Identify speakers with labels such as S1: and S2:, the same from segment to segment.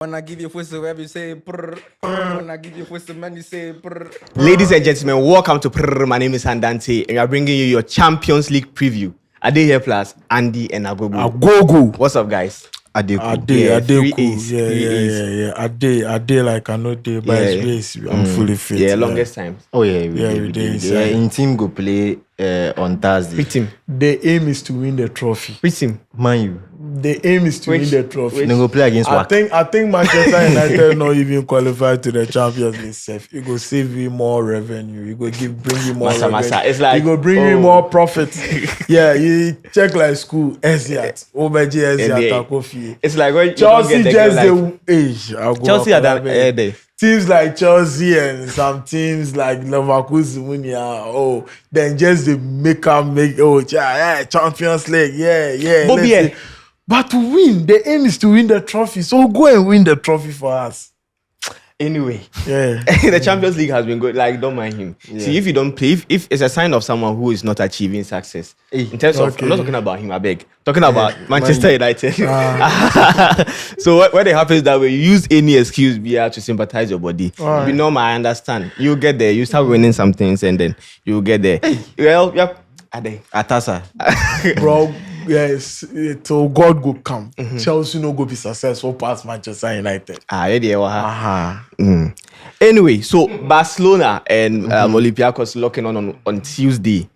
S1: When I give you whistle, every say prrrr. When I give you whistle, man, you say prrrr.
S2: Ladies and gentlemen, welcome to Prrrr. My name is Andante, and we are bringing you your Champions League preview. Ade here plus Andy and Agogo.
S3: Agogo.
S2: What's up, guys?
S3: Adeku. Yeah. Ade like I know day by space. I'm fully fit.
S2: Yeah, longest time.
S4: Oh yeah,
S3: we did.
S4: Yeah, in team go play on Thursday.
S2: Which team?
S3: The aim is to win the trophy.
S2: Which team?
S4: Man you.
S3: The aim is to win the trophy.
S4: They go play against
S3: I think Manchester United not even qualified to the Champions League safe. It go save you more revenue. You go bring you more revenue.
S2: It's like
S3: you go bring you more profit. Yeah, you check like school. Esiat. OBG Esiat Kofi.
S2: It's like when
S3: Chelsea just the age.
S2: Chelsea are that
S3: teams like Chelsea and some teams like Leverkusen, then just they make Champions League, yeah. But to win, the aim is to win the trophy. So go and win the trophy for us.
S2: Anyway,
S3: yeah,
S2: the Champions League has been good. Like, don't mind him. Yeah. See, if you don't play, if it's a sign of someone who is not achieving success. In terms of, I'm not talking about him, I beg. Talking about Manchester United. So what happens that way, you use any excuse to sympathize your body. Right. You know, I understand. You get there, you start winning some things, and then you get there. Well, yep.
S4: Atasa.
S3: Bro. Yes, so God go come. Chelsea no go be successful past Manchester United.
S2: Anyway, so Barcelona and Olympiacos locking on Tuesday.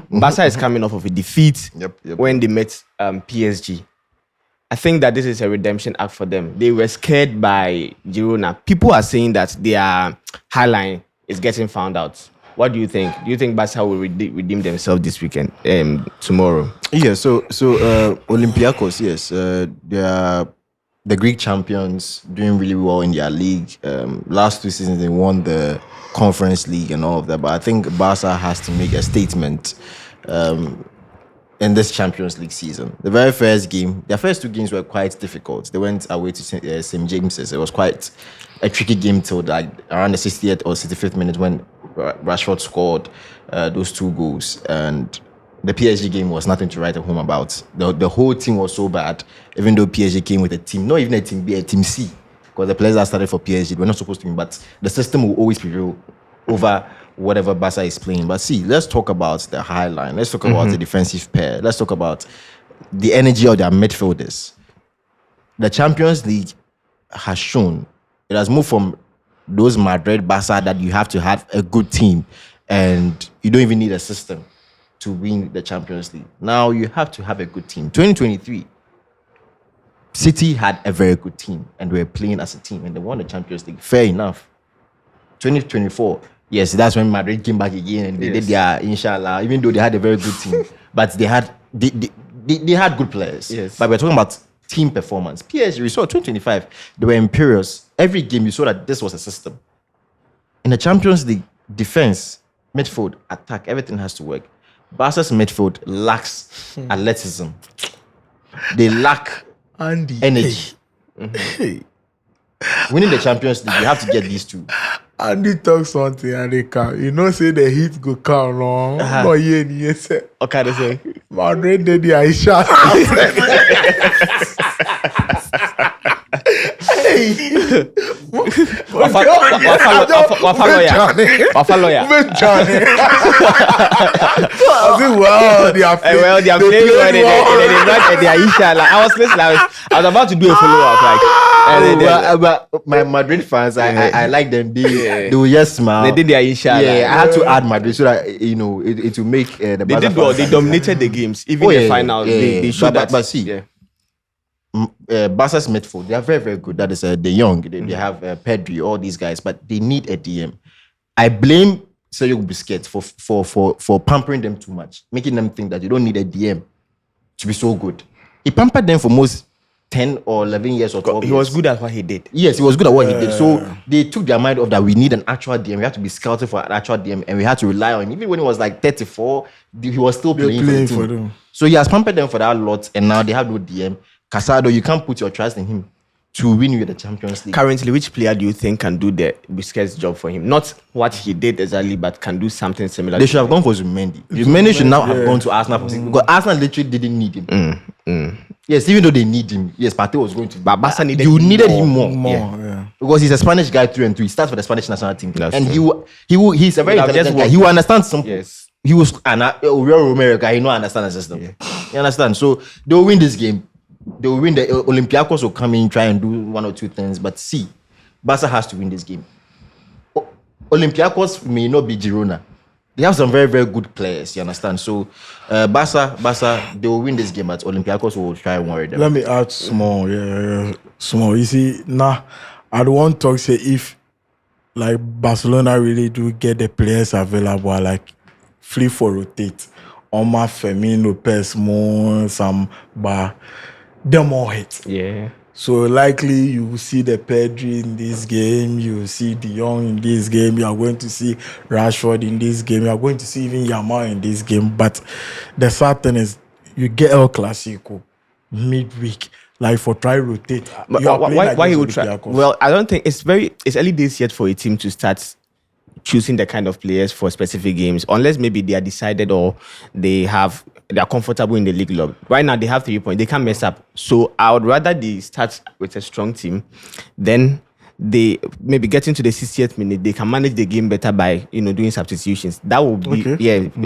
S2: Barca is coming off of a defeat when they met PSG. I think that this is a redemption act for them. They were scared by Girona. People are saying that their highline is getting found out. What do you think? Do you think Barca will redeem themselves this weekend, tomorrow?
S4: Yeah, so Olympiacos, yes, they are the Greek champions, doing really well in their league. Last 2 seasons they won the Conference League and all of that, but I think Barca has to make a statement in this Champions League season. The very first game, their first 2 games were quite difficult. They went away to St. James's. It was quite a tricky game till like around the 60th or 65th minute when Rashford scored those 2 goals, and the PSG game was nothing to write home about. The whole team was so bad, even though PSG came with a team, not even a team B, a team C, because the players that started for PSG were not supposed to be, but the system will always prevail over whatever Barca is playing. But see, let's talk about the high line. Let's talk about the defensive pair. Let's talk about the energy of their midfielders. The Champions League has shown, it has moved from those Madrid, Barca that you have to have a good team and you don't even need a system to win the Champions League. Now you have to have a good team. 2023, City had a very good team and they were playing as a team and they won the Champions League. Fair enough. 2024, yes, that's when Madrid came back again and they did their inshallah, even though they had a very good team, but they had good players.
S2: Yes.
S4: But we're talking about team performance. PSG, we saw 2025, they were imperious. Every game you saw that this was a system. In the Champions League, defense, midfield, attack, everything has to work. Barca's midfield lacks athleticism. They lack energy. Winning the Champions League, you have to get these 2.
S3: Andy talks something and they come. You know, say the heat go come no. No, yes.
S2: Okay, they say.
S3: Madrid did the Aisha.
S2: They are playing well. They are inshallah. I was listening. I was about to do a follow-up.
S4: But my Madrid fans, I like them. They will just smile.
S2: They did their inshallah.
S4: Yeah, I had to add Madrid so that it will make the.
S2: They did well. They dominated the games, even the final. They showed that.
S4: But see. Barca's midfield, they are very, very good. That is De Jong, they have Pedri, all these guys, but they need a DM. I blame Sergio Busquets for pampering them too much, making them think that you don't need a DM to be so good. He pampered them for most 10 or 11 years or 12 years.
S2: He was good at what he did.
S4: Yes, he was good at what he did. So they took their mind off that we need an actual DM. We have to be scouted for an actual DM and we had to rely on him. Even when he was like 34, he was still playing for them. So he has pampered them for that lot and now they have no DM. Casado, you can't put your trust in him to win you the Champions League.
S2: Currently, which player do you think can do the Busquets job for him? Not what he did exactly, but can do something similar.
S4: They should have gone for Zumendi. Zumendi should now have gone to Arsenal because Arsenal literally didn't need him. Yes, even though they need him, yes, Partey was going to.
S2: But Barca needed
S4: you
S2: him
S4: needed
S2: more.
S4: him more.
S3: Yeah.
S4: Because he's a Spanish guy through and through. He starts for the Spanish national team,
S2: That's
S4: and
S2: true.
S4: he's a very
S2: Without
S4: intelligent
S2: just
S4: guy. He will understand something.
S2: Yes.
S4: He was a real Romero guy. He know understand the system.
S2: Yeah.
S4: You understand? So they will win this game. They will win. The Olympiacos will come in, try and do one or two things. But see, Barca has to win this game. Olympiacos may not be Girona. They have some very, very good players. You understand? So Barca, they will win this game, but Olympiacos will try and worry them.
S3: Let me add small, small. You see, now I don't want to talk say if like Barcelona really do get the players available, like free for rotate. Omar, Firmino, Lopez, more some, but them all hit.
S2: Yeah.
S3: So likely you will see the Pedri in this game, you will see De Jong in this game, you are going to see Rashford in this game, you are going to see even Yamal in this game. But the sad thing is you get El Clasico midweek, like for try rotate.
S2: But
S3: You are playing
S2: why he
S3: against
S2: would try?
S3: Olympiacos.
S2: Well, I don't think it's early days yet for a team to start choosing the kind of players for specific games, unless maybe they are decided or they are comfortable in the league club. Right now they have 3 points. They can't mess up. So I would rather they start with a strong team, then they maybe get into the 60th minute. They can manage the game better by doing substitutions. That will be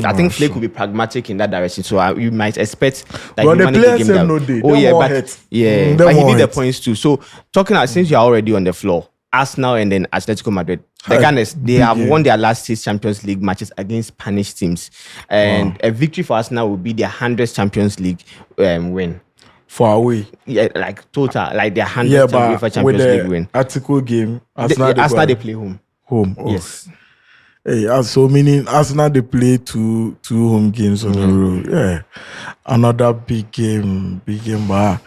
S2: I think Flake will be pragmatic in that direction. So you might expect that
S3: Well,
S2: he
S3: the
S2: manage
S3: players
S2: the game
S3: have
S2: down.
S3: no day.
S2: Oh
S3: Them
S2: yeah,
S3: all
S2: but
S3: hurt.
S2: yeah,
S3: Them
S2: but he
S3: all
S2: need the
S3: hurt.
S2: points too. So talking about since you are already on the floor, Arsenal and then Atletico Madrid. The Gunners, they have won their last 6 Champions League matches against Spanish teams. And a victory for Arsenal will be their 100th Champions League win.
S3: For away.
S2: Yeah, like total, like their 100th
S3: Yeah, but
S2: UEFA
S3: with
S2: Champions
S3: the
S2: League win.
S3: Article game,
S2: Arsenal,
S3: Arsenal
S2: they play home.
S3: home. Oh.
S2: Yes.
S3: Hey, so meaning Arsenal they play two home games on the road. Yeah, another big game, but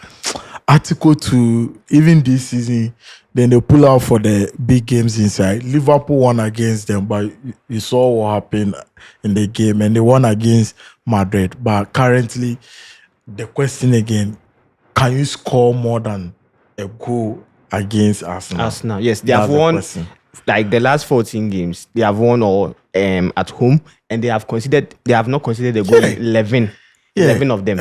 S3: Article 2, even this season, then they pull out for the big games inside. Liverpool won against them, but you saw what happened in the game, and they won against Madrid. But currently, the question again, can you score more than a goal against Arsenal?
S2: Arsenal, yes, they
S3: That's
S2: have
S3: the
S2: won
S3: question.
S2: like the last 14 games. They have won all at home, and they have not considered a goal in 11.
S3: Yeah.
S2: 11 of them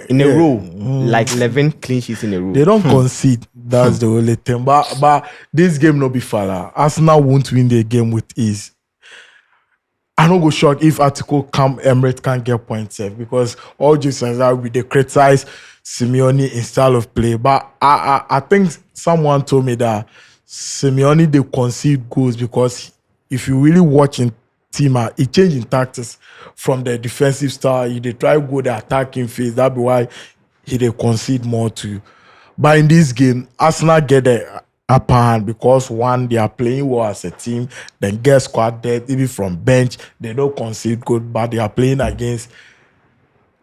S2: in a row, like 11 clean sheets in a row.
S3: They don't concede. That's the only thing. But this game no be falla. Arsenal won't win the game with ease. I don't go shock if Article Emirates can't get points because all just that we they criticize Simeone in style of play. But I think someone told me that Simeone they concede goals because if you really watch in team, he changing tactics from the defensive style. He they try to go the attacking phase. That be why he they concede more to you. But in this game, Arsenal get the upper hand because one, they are playing well as a team, then get squad depth, even from bench, they don't concede good, but they are playing against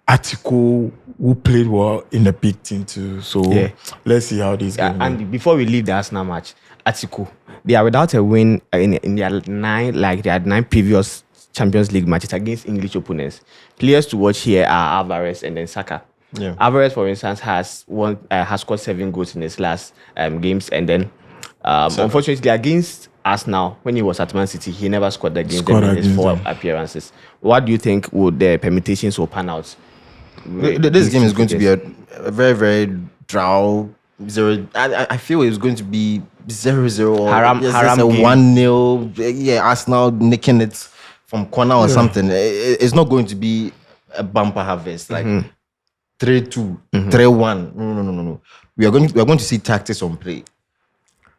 S3: Atletico, who played well in the big team too. So let's see how this game goes.
S2: And before we leave the Arsenal match, Atletico, they are without a win in their 9 previous Champions League matches against English opponents. Players to watch here are Alvarez and then Saka.
S4: Yeah.
S2: Alvarez, for instance, has scored 7 goals in his last games, and then unfortunately against Arsenal, when he was at Man City, he never scored against them in his 4 appearances. What do you think would the permutations will pan out?
S4: This game is going to be a very, very draw. 0. I feel it's going to be 0-0.
S2: Haram
S4: a
S2: game.
S4: 1-0. Yeah, Arsenal nicking it from corner or something. It's not going to be a bumper harvest like 3-2, 3-1. No. We are going to see tactics on play.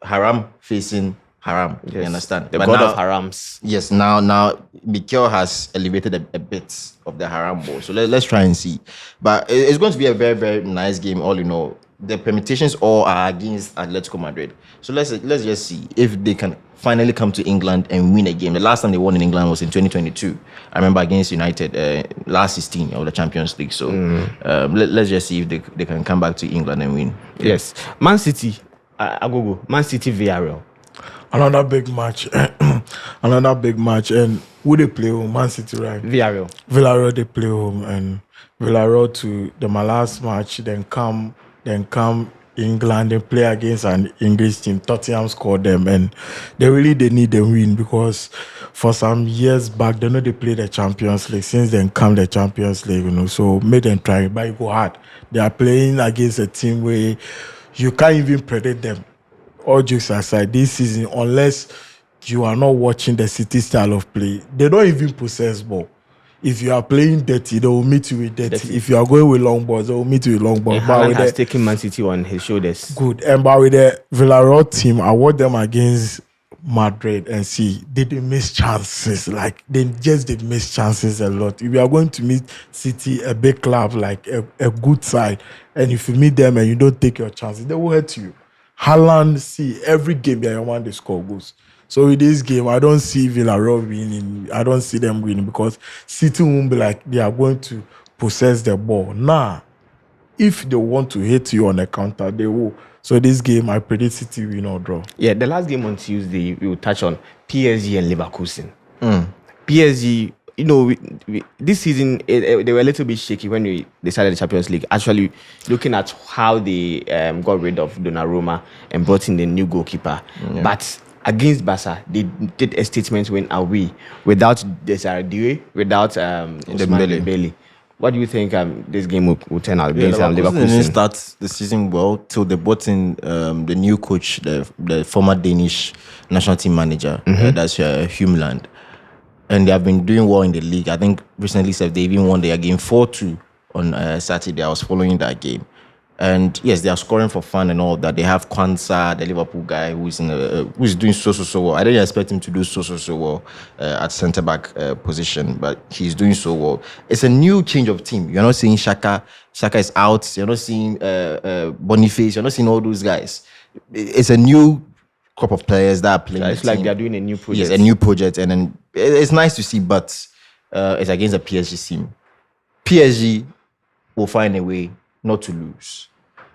S4: Haram facing Haram.
S2: Yes.
S4: You understand?
S2: The
S4: But
S2: god
S4: now,
S2: of Harams.
S4: Yes, now Mikel has elevated a bit of the Haram ball. So let's try and see. But it's going to be a very, very nice game, all in all. The permutations all are against Atletico Madrid. So let's just see if they can finally come to England and win a game. The last time they won in England was in 2022. I remember against United, last 16 of the Champions League. So let's just see if they can come back to England and win.
S2: Yes. Man City, Agogo. Man City Villarreal.
S3: Another big match. Another big match. And who they play home? Man City, right? Villarreal they play home. And Villarreal to the last match, then come England, they play against an English team. Tottenham scored them, and they need the win because for some years back, they know they play the Champions League. Since then, come the Champions League, so make them try, but it go hard. They are playing against a team where you can't even predict them. All jokes aside, this season, unless you are not watching the City style of play, they don't even possess ball. If you are playing dirty, they will meet you with dirty. If you are going with long balls, they will meet you with long balls.
S2: Haaland has taken Man City on his shoulders.
S3: Good. And but with the Villarreal team, I watched them against Madrid and see they didn't miss chances. Like they did miss chances a lot. If you are going to meet City, a big club, like a good side, and if you meet them and you don't take your chances, they will hurt you. Haaland, see every game they want to score goals. So with this game, I don't see Villarreal winning. I don't see them winning because City won't be like they are going to possess the ball. Nah, if they want to hit you on the counter, they will. So this game, I predict City win or draw.
S2: Yeah, the last game on Tuesday, we will touch on PSG and Leverkusen. PSG, this season, they were a little bit shaky when they started the Champions League. Actually, looking at how they got rid of Donnarumma and brought in the new goalkeeper. Yeah. But against Barca, they did a statement win away without Desiree, without Dembele. What do you think this game will turn out against Leverkusen?
S4: They didn't start the season well till they brought in the new coach, the former Danish national team manager, that's Humeland. And they have been doing well in the league. I think recently they even won their game 4-2 on Saturday. I was following that game. And yes, they are scoring for fun and all that. They have Kwanzaa, the Liverpool guy, who's doing so well. I didn't expect him to do so well at centre back position, but he's doing so well. It's a new change of team. You're not seeing Xhaka. Xhaka is out. You're not seeing Boniface. You're not seeing all those guys. It's a new crop of players that are playing.
S2: It's like they're doing a new project.
S4: Yes, a new project, and then it's nice to see. But it's against a PSG team. PSG will find a way not to lose.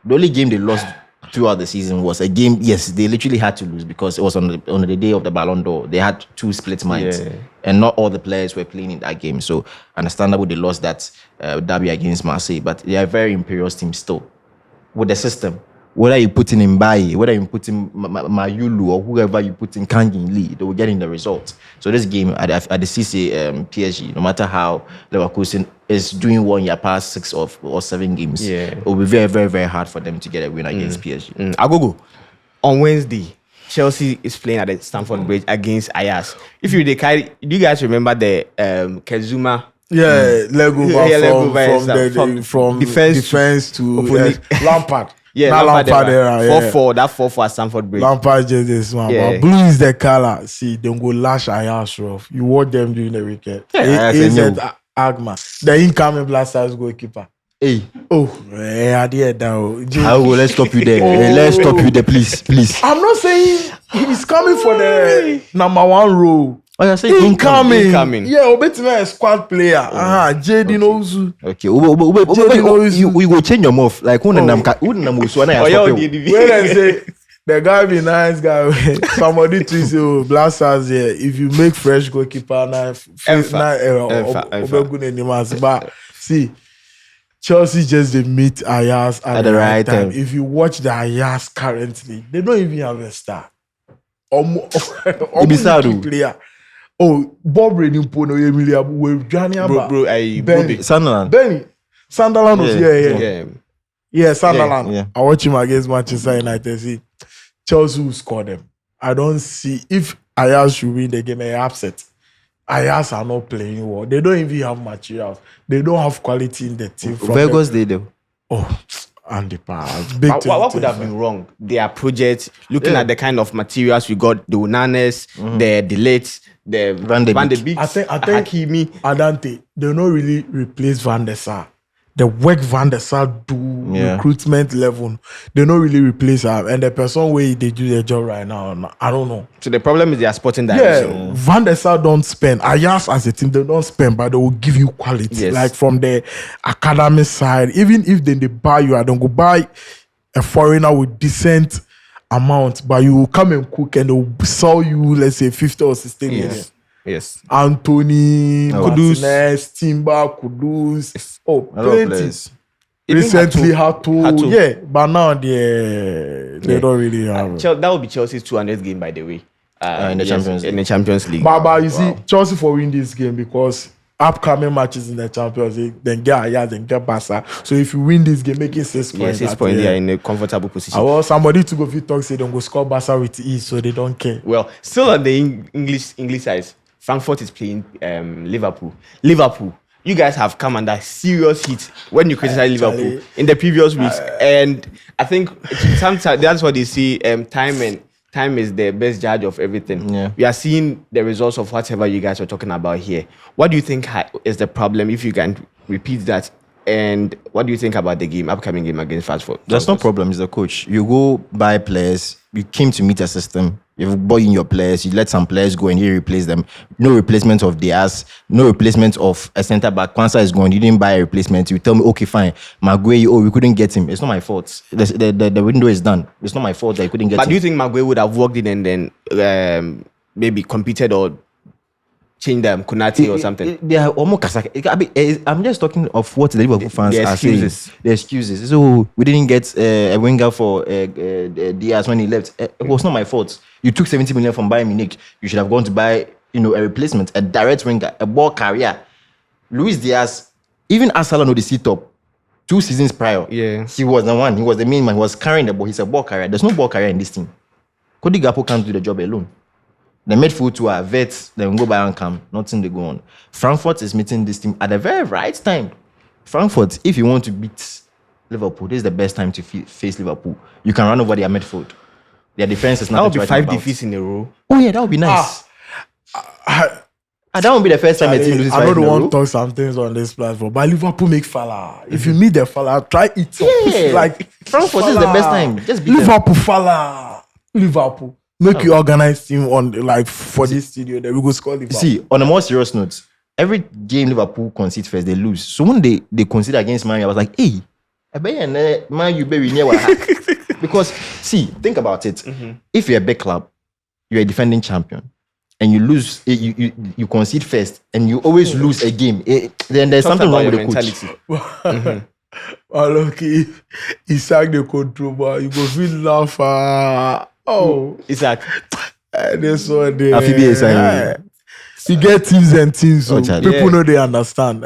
S4: The only game they lost throughout the season was a game. Yes, they literally had to lose because it was on the day of the Ballon d'Or. They had two split minds, and not all the players were playing in that game. So understandable they lost that derby against Marseille, but they are a very imperious team still with the system. Whether you put in Mbaye, whether you put in Mayulu or whoever you put in Kangin Lee, they will get in the result. So this game at the CC PSG, no matter how Leverkusen is doing one year past 6 or 7 games, it will be very, very, very hard for them to get a win against PSG.
S2: Agogo, on Wednesday, Chelsea is playing at the Stamford Bridge against Ajax. If you do you guys remember the Kezuma?
S3: From defense to Lampard.
S2: Yeah, Lampard era. 4-4. That 4-4 at Stamford Bridge.
S3: Lampard just this one. Yeah. But blue is the color. See, they go lash Ajax rough. You watch them during the weekend. Agma, the incoming Blasters goalkeeper.
S4: Hey.
S3: I did that.
S4: Let's stop you there. Let's stop you there, please.
S3: I'm not saying he's coming for the number 1 role.
S4: Oh, you're saying incoming.
S3: Yeah, Obetina is squad player. JD knows.
S4: Okay, we go change your mouth. Like who
S3: say the guy be nice guy. Somebody to say Blasters here. If you make fresh goalkeeper but see, Chelsea just they meet Ajax at the right time. If you watch the Ajax currently, they don't even have a star. Player. Bob Redimpono, Emilia, with Johnny Benny. Sunderland was yeah, Sunderland. Yeah. I watch him against Manchester United. See, Chelsea will score them. I don't see if Ajax should win the game. They're upset. Ajax are not playing well. They don't even have materials. They don't have quality in the team.
S4: Vegas they do.
S3: And the pass.
S2: What could have been wrong? Their project, looking at the kind of materials we got, the Unanes, the Delates, the Van de Beek,
S3: I think Hakimi, Adante, they don't really replace Van der Sar. The work Van der Sar do recruitment level, they don't really replace her. And the person where they do their job right now, I don't know.
S2: So the problem is their sporting direction.
S3: Yeah, Van der Sar don't spend. Ajax as a team, they don't spend, but they will give you quality. Yes. Like from the academy side, even if they buy you, I don't go buy a foreigner with decent amount, but you will come and cook and they will sell you, let's say, 50 or 16 million.
S2: Yes.
S3: Anthony, Kudus, Timber, Kudus.
S4: Plenty.
S3: recently had to. Yeah, but now they don't really have.
S2: That would be Chelsea's 200th game, by the way.
S4: In the Champions League.
S2: In the Champions League.
S3: But you see, Chelsea for win this game because upcoming matches in the Champions League, then get Ajax, then get Barca. So if you win this game, making 6 points.
S2: 6 points, they are in a comfortable position.
S3: Well, somebody to go fit talk say don't go score Barca with ease, so they don't care.
S2: Well, still on the English side, Frankfurt is playing Liverpool. Liverpool, you guys have come under serious heat when you criticize Liverpool in the previous weeks, and I think sometimes that's what they see. Time is the best judge of everything.
S4: Yeah.
S2: We are seeing the results of whatever you guys are talking about here. What do you think is the problem, if you can repeat that? And what do you think about the upcoming game against Frankfurt?
S4: That's no problem. It's the coach. You go buy players. You came to meet a system. You've bought in your players. You let some players go and you replace them. No replacement of theirs. No replacement of a centre back. Kwanzaa is gone. You didn't buy a replacement. You tell me, okay, fine. Maguire, we couldn't get him. It's not my fault. The window is done. It's not my fault that you couldn't get him.
S2: But do you think Maguire would have walked in and then maybe competed or change them, Konate or something?
S4: They are almost. I'm just talking of what the Liverpool fans are saying. The excuses. So we didn't get a winger for Diaz when he left. It was not my fault. You took 70 million from Bayern Munich. You should have gone to buy, a replacement, a direct winger, a ball carrier. Luis Diaz, even as Salah know the seat up 2 seasons prior, he was the one. He was the main man. He was carrying the ball. He's a ball carrier. There's no ball carrier in this team. Cody Gakpo can't do the job alone. The midfield two are vets, then go by and come. Nothing they go on. Frankfurt is meeting this team at the very right time. Frankfurt, if you want to beat Liverpool, this is the best time to face Liverpool. You can run over their midfield. Their defense is not.
S2: That would be 5 defeats in a row.
S4: Oh yeah, that would be nice. That won't be the first time a team loses 5 in a row.
S3: I don't want to talk some things on this platform, but Liverpool make Fala. If you meet the Fala, try it.
S4: Yeah,
S3: like
S4: Frankfurt is the best time. Just beat
S3: Liverpool Fala. Liverpool. Make you organize team on for this studio that we go score Liverpool.
S4: See, on a more serious note, every game Liverpool concede first, they lose. So when they concede against Man U, I was like, hey, Man U very near because see, think about it. If you're a big club, you're a defending champion, and you lose, you concede first, and you always lose a game, then there's something wrong with the coach.
S3: Oh, look, Isaac the control, but you go feel laugh. Oh,
S2: Isaac.
S3: This one there.
S4: You
S3: get teams and teams, so people know they understand.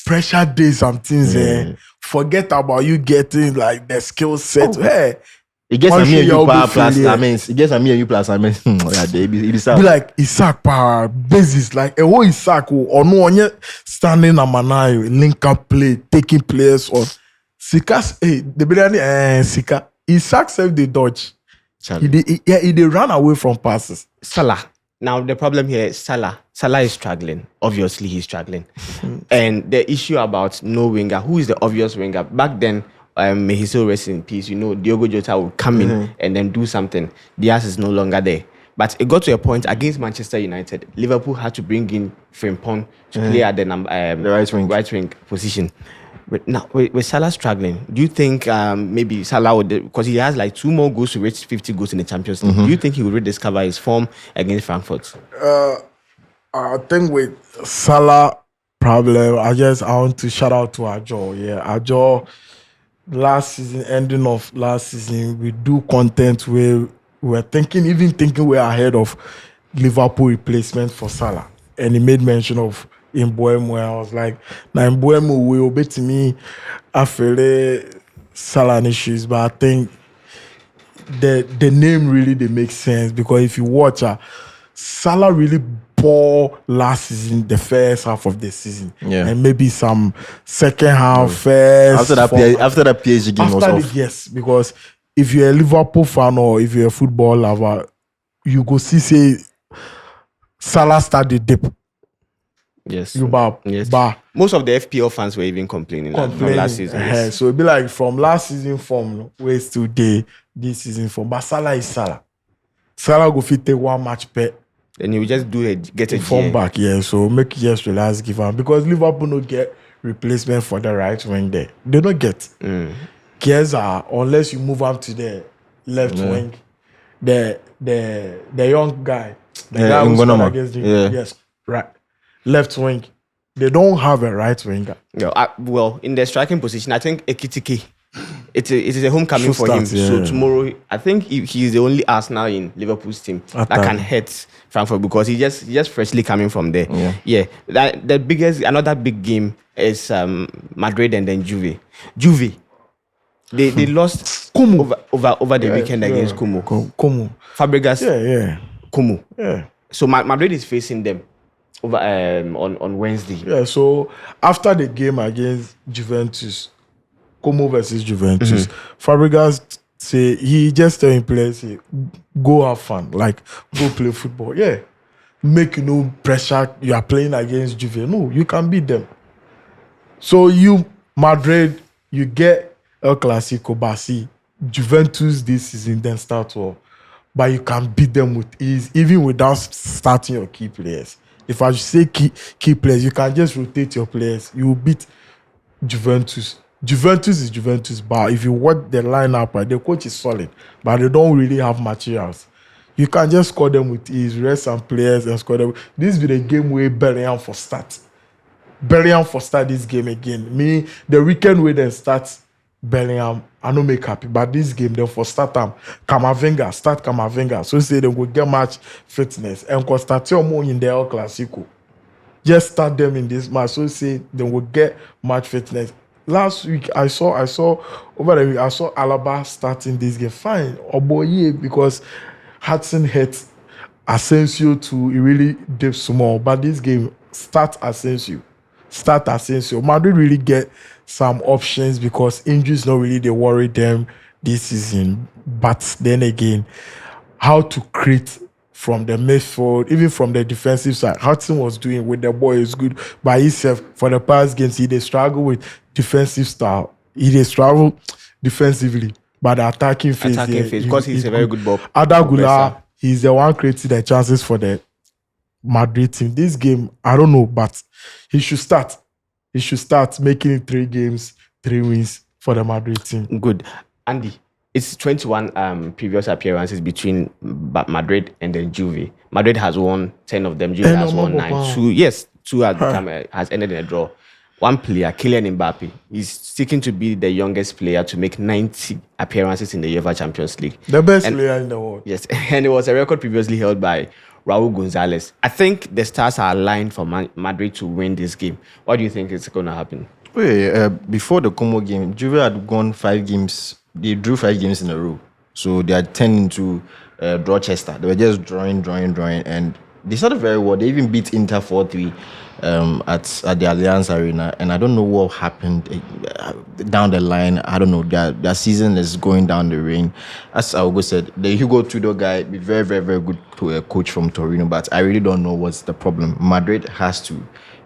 S3: Pressure days, some things. Forget about you getting like the skill set.
S4: It gets a me and you plus it gets a me and you plus
S3: be like Isaac power basis like a whole Isaac or no one standing a manayo link up play taking players on Sika's the biryani Sika Isaac saved the dodge. He did run away from passes.
S2: Salah. Now the problem here is Salah is struggling. Obviously he's struggling. And the issue about no winger, who is the obvious winger? Back then, may he still rest in peace. Diogo Jota would come in and then do something. Diaz is no longer there. But it got to a point against Manchester United. Liverpool had to bring in Frimpong to play at the right wing position. But now, with Salah struggling, do you think maybe Salah would, because he has like 2 more goals to reach 50 goals in the Champions League, do you think he will rediscover his form against Frankfurt?
S3: I think with Salah problem, I want to shout out to Ajo. Yeah, Ajo, ending of last season, we do content where we're thinking we're ahead of Liverpool replacement for Salah. And he made mention of in Mbuemo. I was like, now in Mbuemo will obey to me after Salah issues, but I think the name really they make sense because if you watch Salah really ball last season, the first half of the season, and maybe some second half first
S4: after that PSG game was off.
S3: Yes, because if you're a Liverpool fan or if you're a football lover, you go say Salah start the dip.
S2: Yes.
S3: Most
S2: of the FPL fans were even complaining. From last season. Yes.
S3: So it'd be like from last season form, where's today, this season form. But Salah is Salah. Salah go fit take 1 match per.
S2: Then you just get a
S3: form back, so make you just relax, give him. Because Liverpool don't get replacement for the right wing there. They don't get. Gears unless you move up to the left wing. The young guy. The guy who's against the yes, right. Left wing. They don't have a right winger.
S2: No, well, in the striking position, I think Ekitike. It is a homecoming for him.
S3: Yeah.
S2: So tomorrow, I think he's the only Arsenal in Liverpool's team that can hit Frankfurt because he's just freshly coming from there. Yeah. Another big game is Madrid and then Juve. They lost over the weekend against Como. Fabregas.
S3: Yeah.
S2: Como.
S3: Yeah.
S2: So Madrid is facing them over on Wednesday.
S3: Yeah. So after the game against Juventus, Como versus Juventus, Fabregas say he just telling players, go have fun, like go play football. Yeah. Make no pressure. You are playing against Juve. No, you can beat them. So you Madrid, you get El Clasico, Barci, Juventus this season, then start war. But you can beat them with ease, even without starting your key players. If I say key players, you can just rotate your players. You will beat Juventus. Juventus is Juventus, but if you watch the lineup, right, the coach is solid, but they don't really have materials. You can just score them with ease, rest some players and score them. This be the game where Bellingham for start. Bellingham for start this game again. Me, the weekend where they start Bellingham, I don't make happy, but this game they for start them. Kamavinga. So say they will get match fitness and Constantino more in the El Clasico. Just start them in this match. So say they will get match fitness. Last week I saw over the week I saw Alaba starting this game. Fine, Oboye because Hudson hit Asensio too. He really dipped small, but this game start Asensio. Madrid really get some options because injuries not really they worry them this season. But then again, how to create from the midfield, even from the defensive side, Hudson was doing with the boy is good by himself. For the past games, he struggle with defensive style. He struggle defensively, but the attacking phase
S2: because he's a very good ball.
S3: Adagula, he's the one creating the chances for the Madrid team. This game, I don't know, but he should start. He should start making it 3 games, 3 wins for the Madrid team.
S2: Good. Andy, it's 21 previous appearances between Madrid and then Juve. Madrid has won 10 of them. Juve has won 9. 2 has ended in a draw. One player, Kylian Mbappe, is seeking to be the youngest player to make 90 appearances in the UEFA Champions League.
S3: The best player in the world.
S2: Yes, and it was a record previously held by Raul Gonzalez. I think the stars are aligned for Madrid to win this game. What do you think is going to happen?
S4: Before the Como game, Juve had gone 5 games. They drew 5 games in a row. So they had 10 into Dorchester. They were just drawing. And they started very well. They even beat Inter 4-3 at the Allianz Arena. And I don't know what happened down the line. I don't know. Their season is going down the rain. As Augo said, the Hugo Tudor guy, be very, very, very good coach from Torino. But I really don't know what's the problem. Madrid has to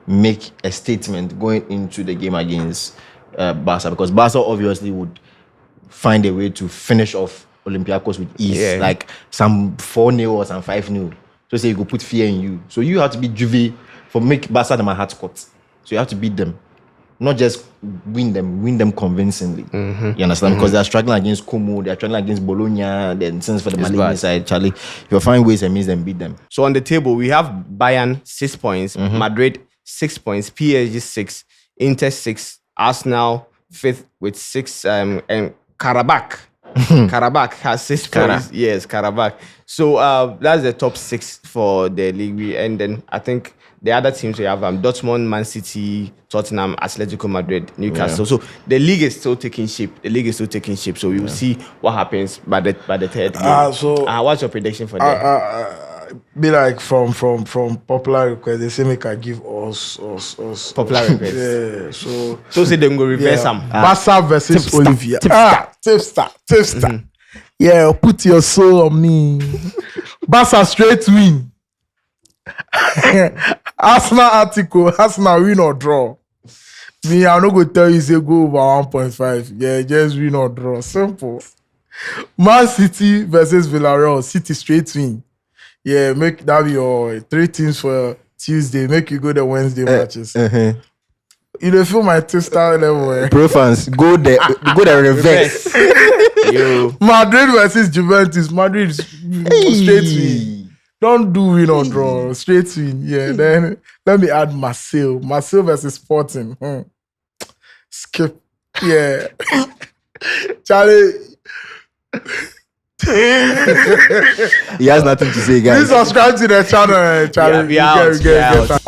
S4: make a statement going into the game against Barca. Because Barca obviously would find a way to finish off Olympiacos with ease. Like some 4-0 or some 5-0. So say you go put fear in you. So you have to beat Juve for make Barca them a hard court. So you have to beat them. Not just win them convincingly. You understand? Because they're struggling against Como, they're struggling against Bologna, then since for the Malignant side, Charlie, if you find ways and means then beat them.
S2: So on the table, we have Bayern 6 points, Madrid 6 points, PSG 6, Inter 6, Arsenal 5th with 6, and Karabakh. Karabakh has 6 points. Yes, Karabakh. So that's the top 6 for the league. And then I think the other teams we have Dortmund, Man City, Tottenham, Atletico Madrid, Newcastle. So the league is still taking shape. So we will see what happens by the third game. What's your prediction for that?
S3: Be like from popular request, they say make I give us
S2: popular request.
S3: Yeah,
S2: so say they go reverse them.
S3: Barca versus Olivia. Tipstar. Yeah, put your soul on me. Barca straight win. Arsenal win or draw. Me, I'm not gonna tell you say go over 1.5. Yeah, just win or draw. Simple. Man City versus Villarreal. City straight win. Yeah, make that be your 3 teams for Tuesday. Make you go the Wednesday matches. You don't feel my two-star level.
S4: Pro fans, go the reverse.
S3: Madrid versus Juventus. Madrid straight win. Don't do win or draw. Straight win. Yeah. Then let me add Marseille. Marseille versus Sporting. Skip. Yeah. Charlie.
S4: He has nothing to say, guys.
S3: Please subscribe to the channel, Charlie.
S2: We out.